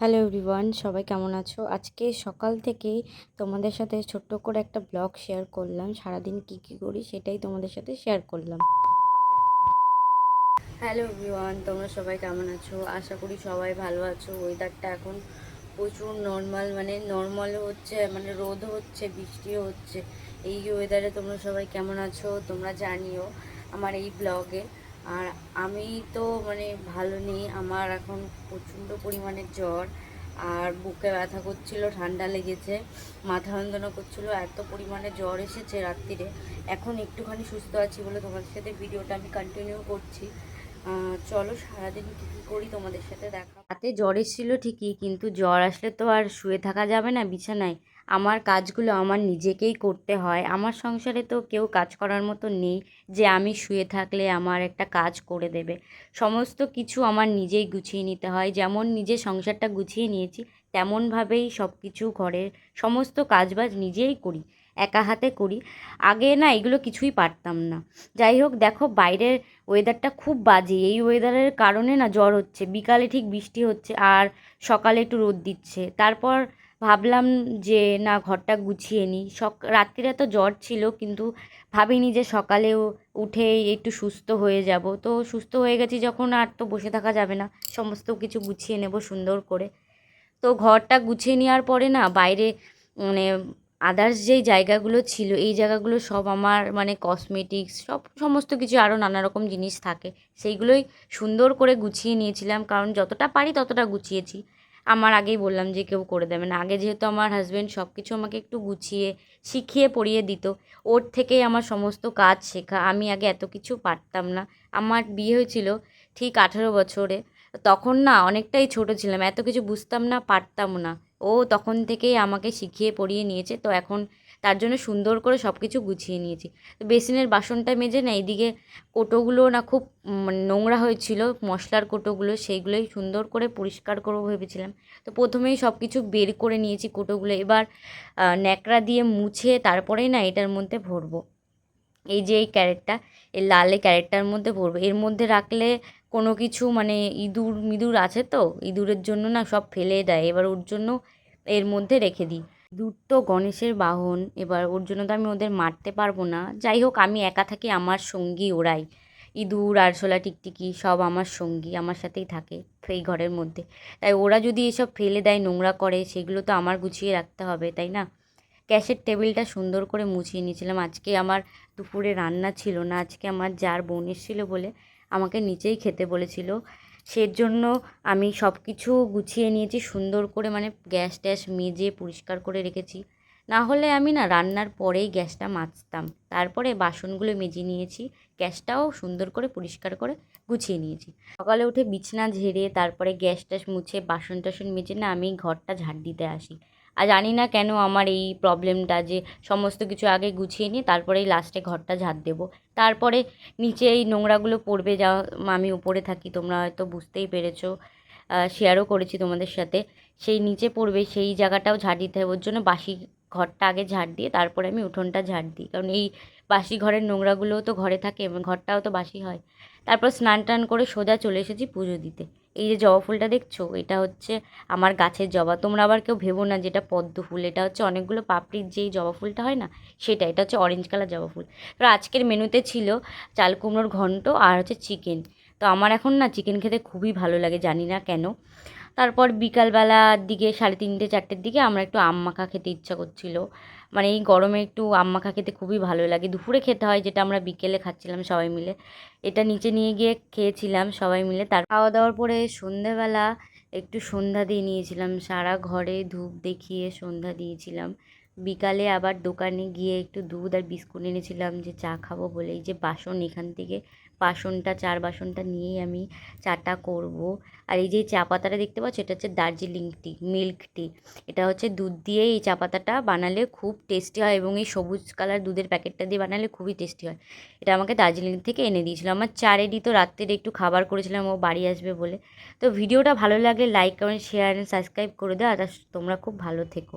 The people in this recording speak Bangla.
হ্যালো এভরিওয়ান, সবাই কেমন আছো? আজকে সকাল থেকেই তোমাদের সাথে ছোট্ট করে একটা ব্লগ শেয়ার করলাম। সারাদিন কি করি সেটাই তোমাদের সাথে শেয়ার করলাম। হ্যালো এভরিওয়ান, তোমরা সবাই কেমন আছো? আশা করি সবাই ভালো আছো। ওয়েদারটা এখন প্রচুর নর্মাল, মানে নর্মাল হচ্ছে, মানে রোদ হচ্ছে, বৃষ্টিও হচ্ছে। এই ওয়েদারে তোমরা সবাই কেমন আছো তোমরা জানিও আমার এই ব্লগে। আর আমি তো মানে ভালো নেই, আমার এখন প্রচণ্ড পরিমাণে জ্বর আর বুকে ব্যথা করছিল, ঠান্ডা লেগেছে, মাথা যন্ত্রণা করছিল, এত পরিমাণে জ্বর এসেছে রাত্রিরে। এখন একটুখানি সুস্থ আছি বলে তোমাদের সাথে ভিডিওটা আমি কন্টিনিউ করছি। চলো সারাদিন কী কী করি তোমাদের সাথে দেখা। রাতে জ্বর এসেছিল ঠিকই, কিন্তু জ্বর আসলে তো আর শুয়ে থাকা যাবে না বিছানায়। আমার কাজগুলো আমার নিজেকেই করতে হয়। আমার সংসারে তো কেউ কাজ করার মতো নেই যে আমি শুয়ে থাকলে আমার একটা কাজ করে দেবে। সমস্ত কিছু আমার নিজেই গুছিয়ে নিতে হয়। যেমন নিজে সংসারটা গুছিয়ে নিয়েছি, তেমনভাবেই সব কিছু ঘরের সমস্ত কাজবাজ নিজেই করি, একা হাতে করি। আগে না এগুলো কিছুই পারতাম না। যাই হোক, দেখো বাইরের ওয়েদারটা খুব বাজে। এই ওয়েদারের কারণে না জ্বর হচ্ছে। বিকালে ঠিক বৃষ্টি হচ্ছে আর সকালে একটু রোদ দিচ্ছে। তারপর ভাবলাম যে না, ঘরটা গুছিয়ে নিই। রাত্রিরে তো জ্বর ছিল, কিন্তু ভাবিনি যে সকালেও উঠে একটু সুস্থ হয়ে যাব। তো সুস্থ হয়ে গেছি যখন, আর তো বসে থাকা যাবে না, সমস্ত কিছু গুছিয়ে নেব সুন্দর করে। তো ঘরটা গুছিয়ে নেওয়ার পরে না বাইরে মানে আদার্স যেই জায়গাগুলো ছিল, এই জায়গাগুলো সব আমার মানে কসমেটিক্স সমস্ত কিছু আরও নানা রকম জিনিস থাকে, সেইগুলোই সুন্দর করে গুছিয়ে নিয়েছিলাম। কারণ যতটা পারি ততটা গুছিয়েছি। আমার আগেই বললাম যে কেউ করে দেবে না। আগে যেহেতু আমার হাজব্যান্ড সব কিছু আমাকে একটু গুছিয়ে শিখিয়ে পড়িয়ে দিত, ওর থেকেই আমার সমস্ত কাজ শেখা। আমি আগে এত কিছু পারতাম না। আমার বিয়ে হয়েছিল ঠিক 18 বছরে। তখন না অনেকটাই ছোট ছিলাম, এত কিছু বুঝতাম না, পারতাম না। ও তখন থেকেই আমাকে শিখিয়ে পড়িয়ে নিয়েছে। তো এখন তার জন্য সুন্দর করে সব কিছু গুছিয়ে নিয়েছি। তো বেসিনের বাসনটা মেজে না এদিকে কোটোগুলো না খুব মানে নোংরা হয়েছিল, মশলার কোটোগুলো, সেইগুলোই সুন্দর করে পরিষ্কার করবো ভেবেছিলাম। তো প্রথমেই সব কিছু বের করে নিয়েছি কোটোগুলো। এবার ন্যাকড়া দিয়ে মুছে তারপরেই না এটার মধ্যে ভরবো। এই যে এই ক্যারেটটা, এই লালে ক্যারেটটার মধ্যে ভরবো। এর মধ্যে রাখলে কোনো কিছু মানে ইঁদুর মিদুর আছে, তো ইঁদুরের জন্য না সব ফেলে দেয়। এবার ওর জন্য এর মধ্যে রেখে দিই। ইঁদুর তো গণেশের বাহন, এবার ওর জন্য তো আমি ওদের মারতে পারবো না। যাই হোক, আমি একা থাকি, আমার সঙ্গী ওরাই। ইঁদুর আরশোলা টিকটিকি সব আমার সঙ্গী, আমার সাথেই থাকে সেই ঘরের মধ্যে। তাই ওরা যদি এসব ফেলে দেয়, নোংরা করে, সেগুলো তো আমার গুছিয়ে রাখতে হবে, তাই না? গ্যাসের টেবিলটা সুন্দর করে মুছিয়ে নিয়েছিলাম। আজকে আমার দুপুরে রান্না ছিল না। আজকে আমার যার বোন এসেছিল বলে আমাকে নিচেই খেতে বলেছিল, সেজন্য আমি সব কিছু গুছিয়ে নিয়েছি সুন্দর করে, মানে গ্যাস ট্যাস মেজে পরিষ্কার করে রেখেছি। না হলে আমি না রান্নার পরেই গ্যাসটা মাজতাম, তারপরে বাসনগুলো মেজে নিয়েছি, গ্যাসটাও সুন্দর করে পরিষ্কার করে গুছিয়ে নিয়েছি। সকালে উঠে বিছানা ঝেড়ে তারপরে গ্যাস ট্যাস মুছে বাসন টাসন মেজে না আমি ঘরটা ঝাড় দিতে আসি। আর জানি না কেন আমার এই প্রবলেমটা, যে সমস্ত কিছু আগে গুছিয়ে নিয়ে তারপরেই লাস্টে ঘরটা ঝাড় দেবো। তারপরে নিচে এই নোংরাগুলো পড়বে, যা আমি উপরে থাকি, তোমরা হয়তো বুঝতেই পেরেছো, শেয়ারও করেছি তোমাদের সাথে। সেই নিচে পড়বে, সেই জায়গাটাও ঝাড় দিতে হবে। ওর জন্য বাসি ঘরটা আগে ঝাড় দিয়ে তারপরে আমি উঠোনটা ঝাড় দিই, কারণ এই বাসি ঘরের নোংরাগুলোও তো ঘরে থাকে এবং ঘরটাও তো বাসি হয়। তারপর স্নান টান করে সোজা চলে এসেছি পুজো দিতে। এই যে জবা ফুলটা দেখছো, এটা হচ্ছে আমার গাছের জবা। তোমরা আবার কেউ ভেবো না যেটা পদ্ম ফুল, এটা হচ্ছে অনেকগুলো পাপড়ির যেই জবা ফুলটা হয় না, সেটা। এটা হচ্ছে অরেঞ্জ কালার জবা ফুল। তো আজকের মেনুতে ছিল চাল কুমড়োর ঘন্ট আর হচ্ছে চিকেন। তো আমার এখন না চিকেন খেতে খুবই ভালো লাগে, জানি না কেন। তারপর বিকালবেলার দিকে 3:30 4টের দিকে আমরা একটু আম মাখা খেতে ইচ্ছা করছিল। মানে এই গরমে একটু আম মাখা খেতে খুবই ভালো লাগে। দুপুরে খেতে হয়, যেটা আমরা বিকেলে খাচ্ছিলাম সবাই মিলে। এটা নিচে নিয়ে গিয়ে খেয়েছিলাম সবাই মিলে। তার খাওয়া দাওয়ার পরে সন্ধেবেলা একটু সন্ধ্যা দিয়ে নিয়েছিলাম, সারা ঘরে ধূপ দেখিয়ে সন্ধ্যা দিয়েছিলাম। বিকালে আবার দোকানে গিয়ে একটু দুধ আর বিস্কুট এনেছিলাম, যে চা খাবো বলে। এই যে বাসন, এখান থেকে বাসনটা, চার বাসনটা নিয়েই আমি চাটা করব। আর এই যে চা পাতাটা দেখতে পাচ্ছ, এটা হচ্ছে দার্জিলিং টি, মিল্ক টি। এটা হচ্ছে দুধ দিয়ে এই চা পাতাটা বানালে খুব টেস্টি হয়, এবং এই সবুজ কালার দুধের প্যাকেটটা দিয়ে বানালে খুবই টেস্টি হয়। এটা আমাকে দার্জিলিং থেকে এনে দিয়েছিল আমার চা রেডি। তো রাত্রে একটু খাবার করেছিলাম ও বাড়ি আসবে বলে। তো ভিডিওটা ভালো লাগলে like comment share and subscribe করে দাও। আর তোমরা খুব ভালো থেকো।